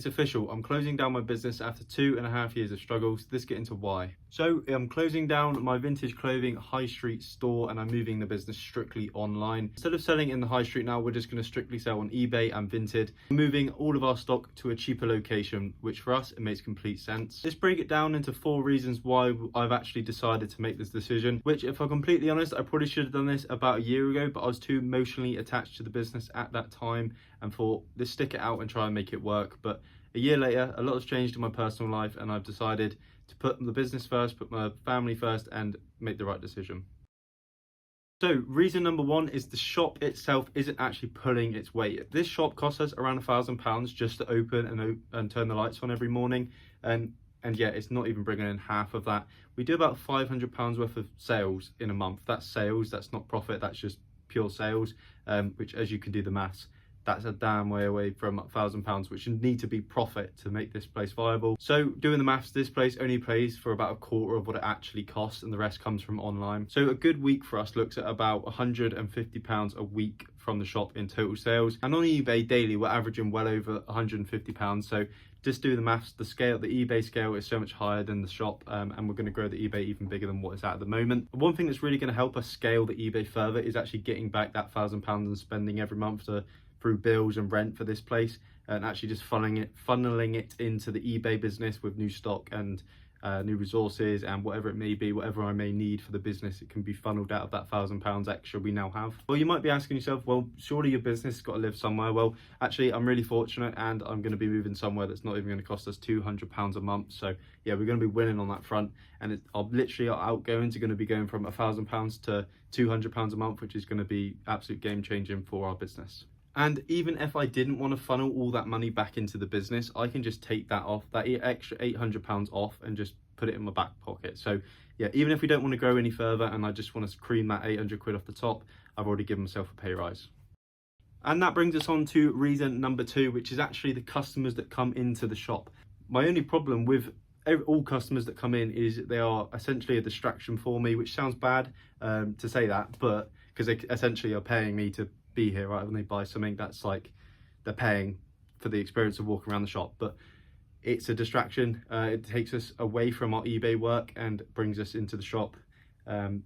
It's official, I'm closing down my business after 2.5 years of struggles. Let's get into why. So I'm closing down my vintage clothing high street store and I'm moving the business strictly online. Instead of selling in the high street now, we're just going to strictly sell on eBay and Vinted. Moving all of our stock to a cheaper location, which for us, it makes complete sense. Let's break it down into 4 reasons why I've actually decided to make this decision, which if I'm completely honest, I probably should have done this about a year ago, but I was too emotionally attached to the business at that time and thought, let's stick it out and try and make it work. But a year later, a lot has changed in my personal life and I've decided to put the business first, put my family first and make the right decision. So reason number 1 is the shop itself isn't actually pulling its weight. This shop costs us around £1,000 just to open and turn the lights on every morning. And yeah, it's not even bringing in half of that. We do about £500 worth of sales in a month. That's sales, that's not profit, that's just pure sales, which as you can do the maths, that's a damn way away from £1,000, which need to be profit to make this place viable. So doing the maths, this place only pays for about a quarter of what it actually costs and the rest comes from online. So a good week for us looks at about £150 a week from the shop in total sales. And on eBay daily, we're averaging well over £150. So just do the maths, the eBay scale is so much higher than the shop, and we're going to grow the eBay even bigger than what it's at the moment. One thing that's really going to help us scale the eBay further is actually getting back that £1,000 and spending every month through bills and rent for this place, and actually just funneling it into the eBay business with new stock and new resources and whatever it may be, whatever I may need for the business, it can be funneled out of that £1,000 extra we now have. Well, you might be asking yourself, well, surely your business has got to live somewhere. Well, actually, I'm really fortunate and I'm going to be moving somewhere that's not even going to cost us £200 a month. So yeah, we're going to be winning on that front. And our outgoings are going to be going from £1,000 to £200 a month, which is going to be absolute game changing for our business. And even if I didn't want to funnel all that money back into the business, I can just take that off, that extra £800 off and just put it in my back pocket. So yeah, even if we don't want to grow any further and I just want to cream that 800 quid off the top, I've already given myself a pay rise. And that brings us on to reason number 2, which is actually the customers that come into the shop. My only problem with all customers that come in is they are essentially a distraction for me, which sounds bad to say that, but because they essentially are paying me to be here, right? When they buy something, that's like they're paying for the experience of walking around the shop, but it's a distraction. It takes us away from our eBay work and brings us into the shop,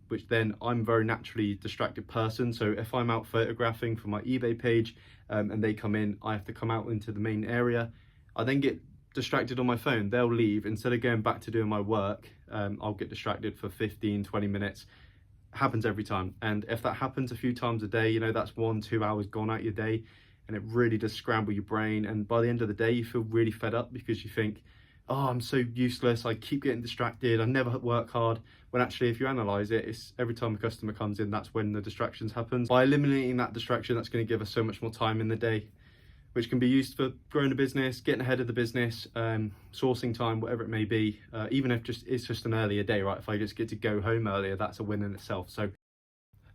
which then I'm a very naturally distracted person. So if I'm out photographing for my eBay page and they come in, I have to come out into the main area. I then get distracted on my phone. They'll leave. Instead of going back to doing my work, I'll get distracted for 15-20 minutes. Happens every time, and if that happens a few times a day, you know, that's 1-2 hours gone out your day, and it really does scramble your brain. And by the end of the day, you feel really fed up because you think, oh, I'm so useless, I keep getting distracted, I never work hard. When actually, if you analyze it, it's every time a customer comes in, that's when the distractions happen. By eliminating that distraction, that's going to give us so much more time in the day, which can be used for growing a business, getting ahead of the business, sourcing time, whatever it may be. Even if it's just an earlier day, right? If I just get to go home earlier, that's a win in itself. So,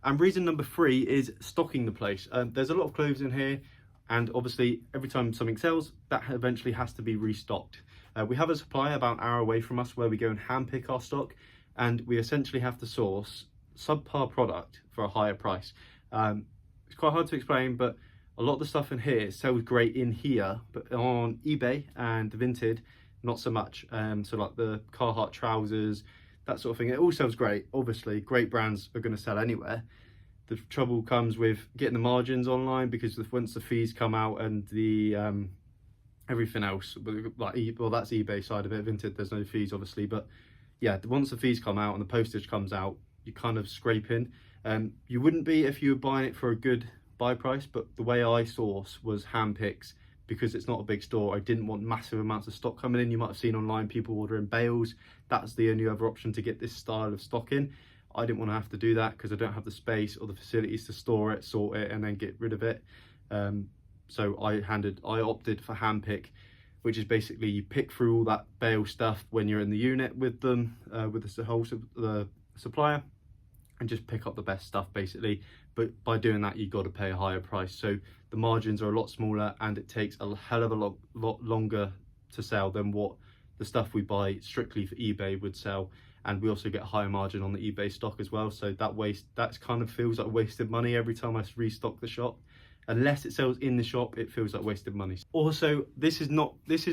and reason number 3 is stocking the place. There's a lot of clothes in here, and obviously every time something sells, that eventually has to be restocked. We have a supplier about an hour away from us where we go and handpick our stock, and we essentially have to source subpar product for a higher price. It's quite hard to explain, but a lot of the stuff in here sells great in here, but on eBay and Vinted, not so much. So like the Carhartt trousers, that sort of thing, it all sells great. Obviously, great brands are going to sell anywhere. The trouble comes with getting the margins online, because once the fees come out and the everything else, like, well, that's eBay side of it. Vinted, there's no fees, obviously, but yeah, once the fees come out and the postage comes out, you kind of scrape in. You wouldn't be if you were buying it for a good buy price, but the way I source was hand picks, because it's not a big store. I didn't want massive amounts of stock coming in. You might have seen online people ordering bales. That's the only other option to get this style of stock in. I didn't want to have to do that because I don't have the space or the facilities to store it, sort it, and then get rid of it. So I opted for hand pick, which is basically you pick through all that bale stuff when you're in the unit with them, with the supplier, and just pick up the best stuff basically. But by doing that, you've got to pay a higher price. So the margins are a lot smaller and it takes a hell of a lot longer to sell than what the stuff we buy strictly for eBay would sell. And we also get a higher margin on the eBay stock as well. So that kind of feels like wasted money every time I restock the shop. unless it sells in the shop, it feels like wasted money. Also, this is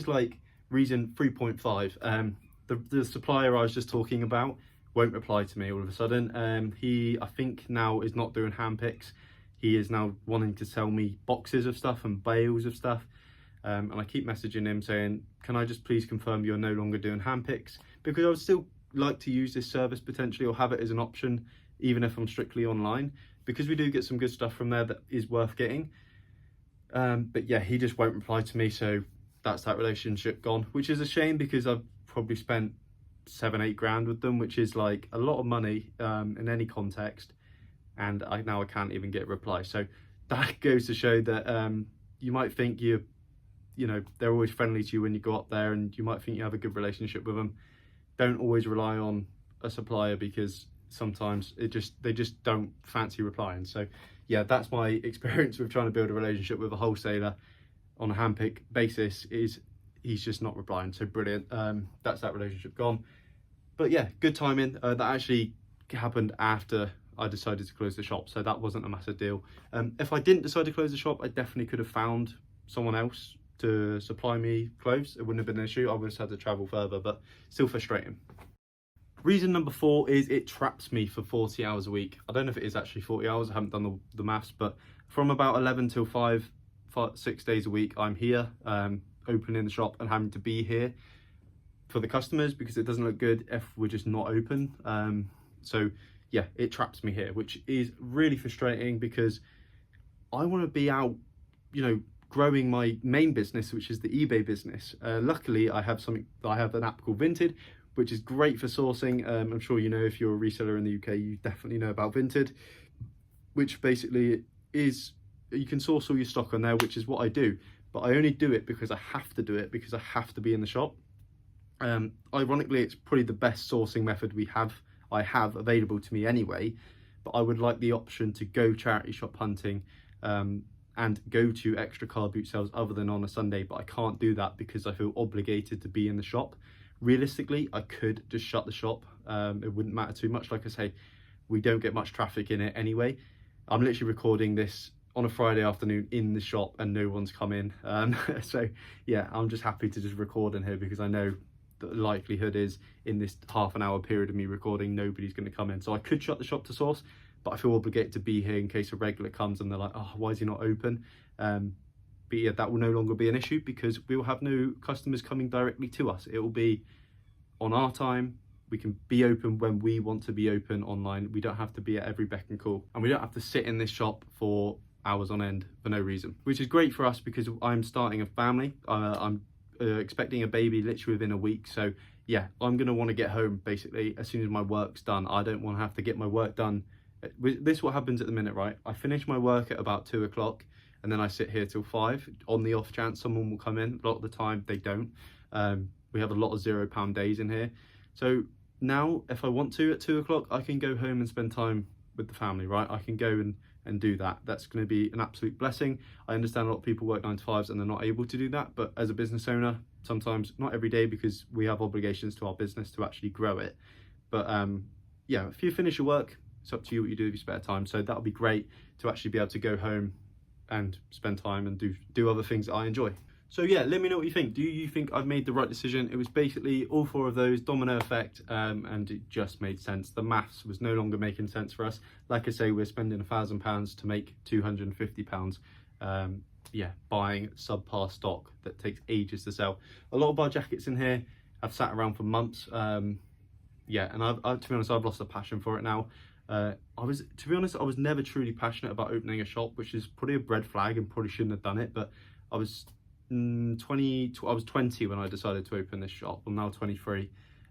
like reason 3.5. The supplier I was just talking about won't reply to me all of a sudden. He, I think now, is not doing hand picks. He is now wanting to sell me boxes of stuff and bales of stuff. And I keep messaging him saying, can I just please confirm you're no longer doing hand picks? Because I would still like to use this service potentially, or have it as an option, even if I'm strictly online, because we do get some good stuff from there that is worth getting. But yeah, he just won't reply to me, so that's that relationship gone, which is a shame because I've probably spent 7-8 grand with them, which is like a lot of money in any context, and now I can't even get a reply. So that goes to show that you might think you know, they're always friendly to you when you go up there, and you might think you have a good relationship with them. Don't always rely on a supplier, because sometimes they just don't fancy replying. So yeah, that's my experience with trying to build a relationship with a wholesaler on a handpick basis, is he's just not replying. So brilliant. That's that relationship gone. But yeah, good timing. That actually happened after I decided to close the shop, so that wasn't a massive deal. If I didn't decide to close the shop, I definitely could have found someone else to supply me clothes. It wouldn't have been an issue. I would have had to travel further, but still frustrating. Reason number 4 is it traps me for 40 hours a week. I don't know if it is actually 40 hours. I haven't done the maths, but from about 11 till 6 days a week, I'm here, opening the shop and having to be here for the customers, because it doesn't look good if we're just not open. So yeah, it traps me here, which is really frustrating, because I want to be out, you know, growing my main business, which is the eBay business. Luckily, I have an app called Vinted, which is great for sourcing. I'm sure you know, if you're a reseller in the UK, you definitely know about Vinted, which basically is, you can source all your stock on there, which is what I do. But I only do it because I have to do it, because I have to be in the shop. Ironically, it's probably the best sourcing method I have available to me anyway, but I would like the option to go charity shop hunting and go to extra car boot sales other than on a Sunday, but I can't do that because I feel obligated to be in the shop. Realistically, I could just shut the shop. It wouldn't matter too much. Like I say, we don't get much traffic in it anyway. I'm literally recording this on a Friday afternoon in the shop and no one's come in. So yeah, I'm just happy to just record in here, because I know the likelihood is in this half an hour period of me recording, nobody's going to come in. So I could shut the shop to source, but I feel obligated to be here in case a regular comes and they're like, oh, why is he not open? But yeah, that will no longer be an issue, because we will have no customers coming directly to us. It will be on our time. We can be open when we want to be open online. We don't have to be at every beck and call, and we don't have to sit in this shop for hours on end for no reason, which is great for us because I'm starting a family. I'm expecting a baby literally within a week. So yeah, I'm going to want to get home basically as soon as my work's done. I don't want to have to get my work done. This is what happens at the minute, right? I finish my work at about 2 o'clock and then I sit here till 5 on the off chance someone will come in. A lot of the time they don't. We have a lot of £0 days in here. So now if I want to at 2 o'clock, I can go home and spend time with the family, right? I can go and do that. That's going to be an absolute blessing. I understand a lot of people work 9 to 5s and they're not able to do that, but as a business owner, sometimes, not every day, because we have obligations to our business to actually grow it. But yeah, if you finish your work, it's up to you what you do with your spare time. So that'll be great to actually be able to go home and spend time and do other things that I enjoy. So yeah, let me know what you think. Do you think I've made the right decision? It was basically all 4 of those, domino effect, and it just made sense. The maths was no longer making sense for us. Like I say, we're spending £1,000 to make £250. Yeah, buying subpar stock that takes ages to sell. A lot of our jackets in here have sat around for months. Yeah, and to be honest, I've lost a passion for it now. To be honest, I was never truly passionate about opening a shop, which is probably a red flag and probably shouldn't have done it. But I was 20 when I decided to open this shop. I'm now 23.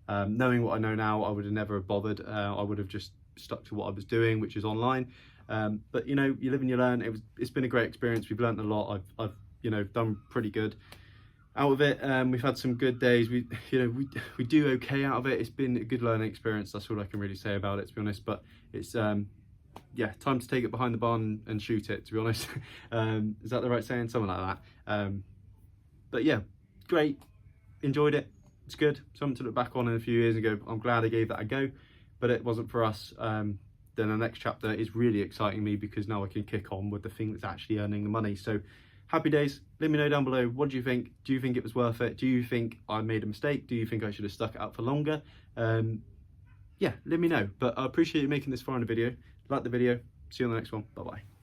Knowing what I know now, I would have never bothered. I would have just stuck to what I was doing, which is online. But you know, you live and you learn. It's been a great experience. We've learned a lot. I've you know, done pretty good out of it. We've had some good days. We do okay out of it. It's been a good learning experience. That's all I can really say about it, to be honest. But it's yeah, time to take it behind the barn and shoot it, to be honest. Is that the right saying? Something like that. But yeah, great, enjoyed it. It's good, something to look back on in a few years and go, I'm glad I gave that a go, but it wasn't for us. then the next chapter is really exciting me, because now I can kick on with the thing that's actually earning the money. So happy days. Let me know down below, what do you think? Do you think it was worth it? Do you think I made a mistake? Do you think I should have stuck it out for longer? Yeah, let me know. But I appreciate you making this far in the video. Like the video. See you on the next one. Bye bye.